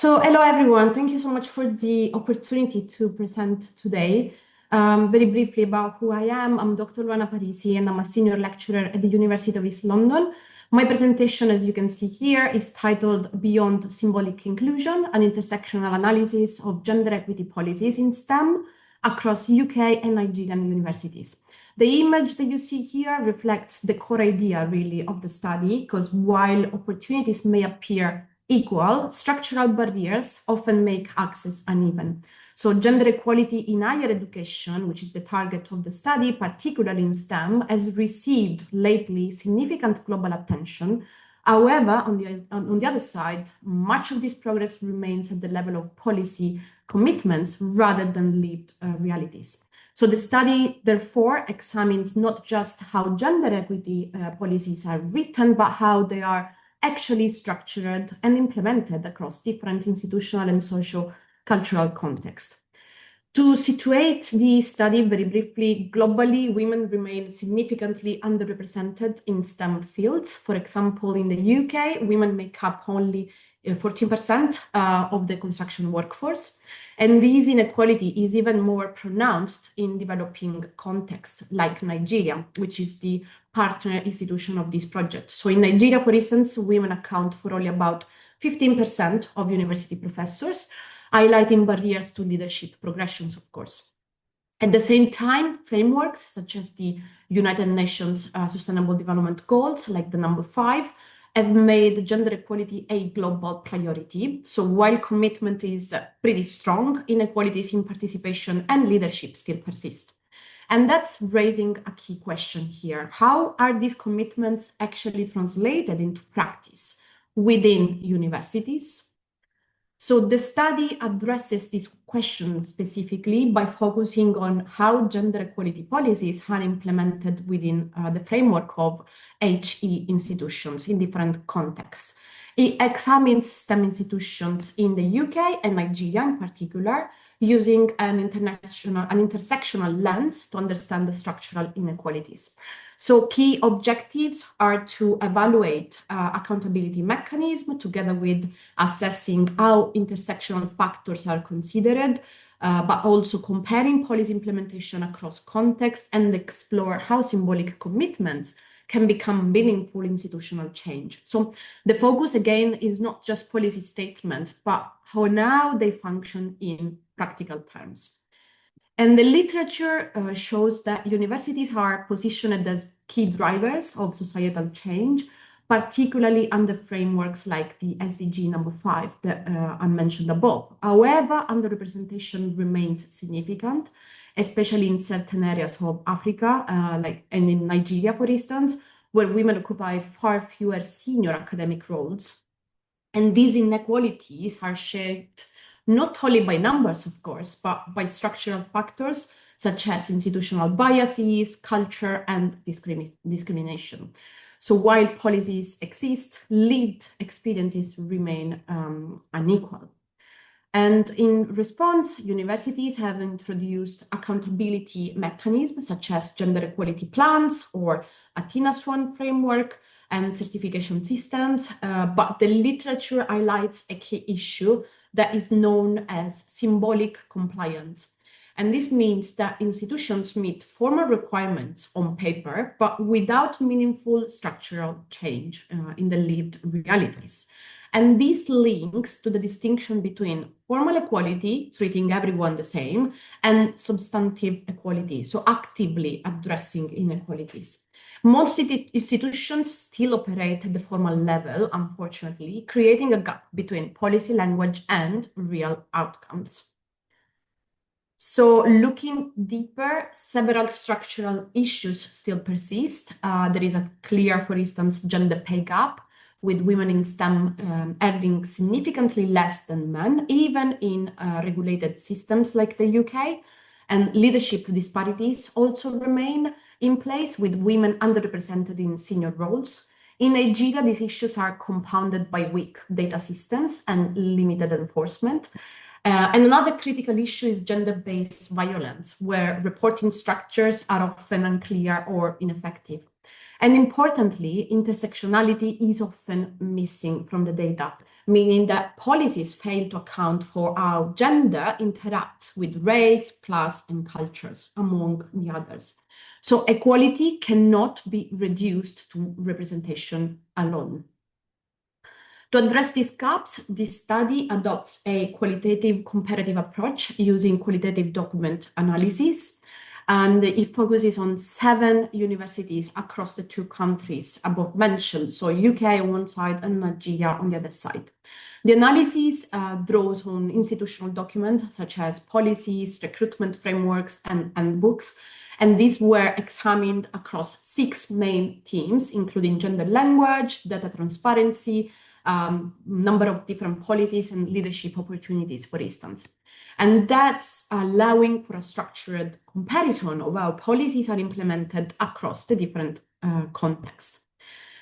Hello everyone. Thank you so much for the opportunity to present today. Very briefly about who I am. I'm Dr. Luana Parisi and I'm a senior lecturer at the University of East London. My presentation, as you can see here, is titled Beyond Symbolic Inclusion, an intersectional analysis of gender equity policies in STEM across UK and Nigerian universities. The image that you see here reflects the core idea really of the study, because while opportunities may appear equal, structural barriers often make access uneven. So gender equality in higher education, which is the target of the study, particularly in STEM, has received lately significant global attention. However, on the other side, much of this progress remains at the level of policy commitments rather than lived realities. So the study, therefore, examines not just how gender equity policies are written, but how they are actually structured and implemented across different institutional and socio-cultural contexts. To situate the study very briefly, globally, women remain significantly underrepresented in STEM fields. For example, in the UK, women make up only 14% of the construction workforce. And this inequality is even more pronounced in developing contexts like Nigeria, which is the partner institution of this project. So in Nigeria, for instance, women account for only about 15% of university professors, highlighting barriers to leadership progressions, of course. At the same time, frameworks such as the United Nations Sustainable Development Goals, like the number 5, have made gender equality a global priority. So while commitment is pretty strong, inequalities in participation and leadership still persist. And that's raising a key question here. How are these commitments actually translated into practice within universities? So the study addresses this question specifically by focusing on how gender equality policies are implemented within the framework of HE institutions in different contexts. It examines STEM institutions in the UK and Nigeria in particular, using an intersectional lens to understand the structural inequalities. So key objectives are to evaluate accountability mechanism together with assessing how intersectional factors are considered, but also comparing policy implementation across contexts and explore how symbolic commitments can become meaningful institutional change. So the focus again is not just policy statements, but how now they function in practical terms. And the literature shows that universities are positioned as key drivers of societal change, particularly under frameworks like the SDG number 5 that I mentioned above. However, underrepresentation remains significant, especially in certain areas of Africa, and in Nigeria, for instance, where women occupy far fewer senior academic roles. And these inequalities are shaped not only by numbers, of course, but by structural factors such as institutional biases, culture, and discrimination. So while policies exist, lived experiences remain unequal. And in response, universities have introduced accountability mechanisms such as gender equality plans or Athena Swan framework and certification systems, but the literature highlights a key issue that is known as symbolic compliance. And this means that institutions meet formal requirements on paper, but without meaningful structural change in the lived realities. And this links to the distinction between formal equality, treating everyone the same, and substantive equality, so actively addressing inequalities. Most institutions still operate at the formal level, unfortunately, creating a gap between policy language and real outcomes. So looking deeper, several structural issues still persist. There is a clear, for instance, gender pay gap, with women in STEM earning significantly less than men, even in regulated systems like the UK. And leadership disparities also remain in place, with women underrepresented in senior roles. In Nigeria, these issues are compounded by weak data systems and limited enforcement. And another critical issue is gender-based violence, where reporting structures are often unclear or ineffective. And importantly, intersectionality is often missing from the data, meaning that policies fail to account for how gender interacts with race, class, and cultures, among the others. So equality cannot be reduced to representation alone. To address these gaps, this study adopts a qualitative comparative approach using qualitative document analysis, and it focuses on 7 universities across the 2 countries above mentioned, so UK on one side and Nigeria on the other side. The analysis draws on institutional documents such as policies, recruitment frameworks, and books, and these were examined across 6 main themes, including gender language, data transparency, number of different policies and leadership opportunities, for instance. And that's allowing for a structured comparison of how policies are implemented across the different contexts.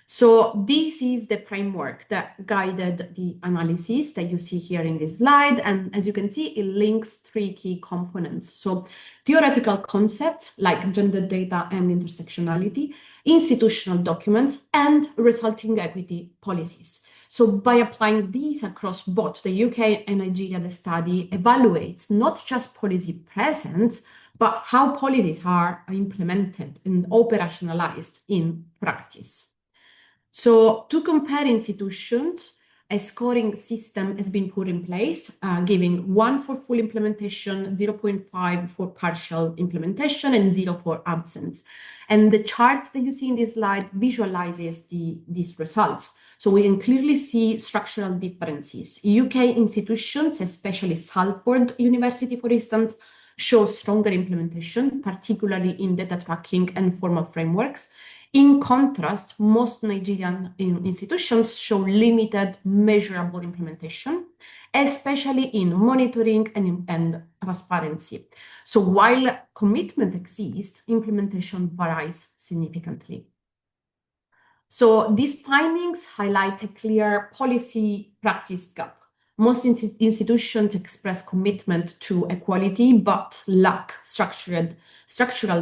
So this is the framework that guided the analysis that you see here in this slide. And as you can see, it links 3 key components. So theoretical concepts like gender data and intersectionality, institutional documents, and resulting equity policies. So by applying these across both the UK and Nigeria, the study evaluates not just policy presence, but how policies are implemented and operationalized in practice. So to compare institutions, a scoring system has been put in place, giving 1 for full implementation, 0.5 for partial implementation, and 0 for absence. And the chart that you see in this slide visualizes these results. So we can clearly see structural differences. UK institutions, especially Salford University, for instance, show stronger implementation, particularly in data tracking and formal frameworks. In contrast, most Nigerian institutions show limited measurable implementation, especially in monitoring and transparency. So while commitment exists, implementation varies significantly. So these findings highlight a clear policy practice gap. Most institutions express commitment to equality, but lack structural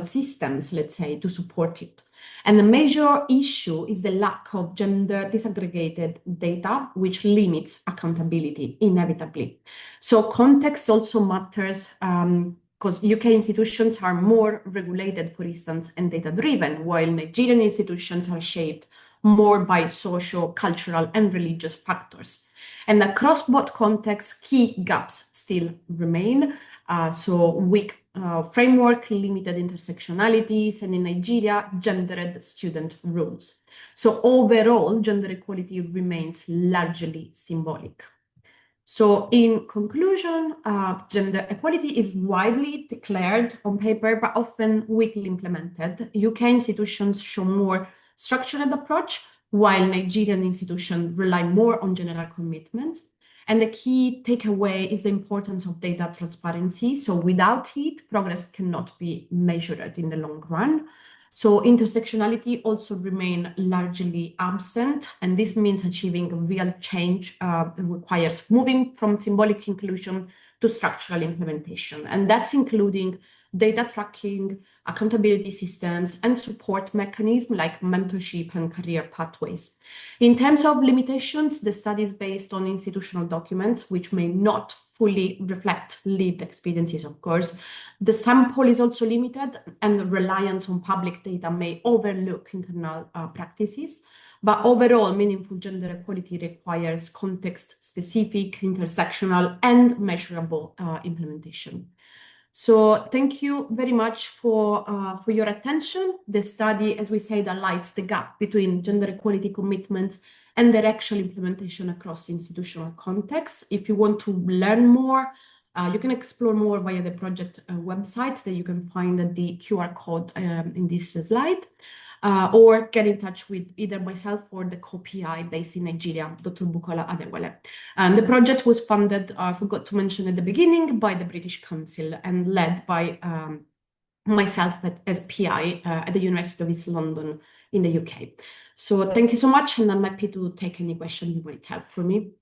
systems, let's say, to support it. And the major issue is the lack of gender disaggregated data, which limits accountability inevitably. So context also matters because UK institutions are more regulated, for instance, and data-driven, while Nigerian institutions are shaped more by social, cultural, and religious factors. And across both contexts, key gaps still remain. So weak framework, limited intersectionalities, and in Nigeria, gendered student rules. So overall, gender equality remains largely symbolic. So in conclusion, gender equality is widely declared on paper, but often weakly implemented. UK institutions show more structured approach, while Nigerian institutions rely more on general commitments. And the key takeaway is the importance of data transparency. So without it, progress cannot be measured in the long run. So intersectionality also remain largely absent, and this means achieving real change requires moving from symbolic inclusion to structural implementation. And that's including data tracking, accountability systems, and support mechanisms like mentorship and career pathways. In terms of limitations, the study is based on institutional documents, which may not fully reflect lived experiences, of course. The sample is also limited, and reliance on public data may overlook internal practices. But overall, meaningful gender equality requires context-specific, intersectional, and measurable implementation. So thank you very much for your attention. The study, as we said, highlights the gap between gender equality commitments and their actual implementation across institutional contexts. If you want to learn more, you can explore more via the project website that you can find at the QR code in this slide, or get in touch with either myself or the co-PI based in Nigeria, Dr. Bukola Adewal. And the project was funded, I forgot to mention at the beginning, by the British Council and led by myself as PI at the University of East London in the UK. So thank you so much, and I'm happy to take any questions you might have for me.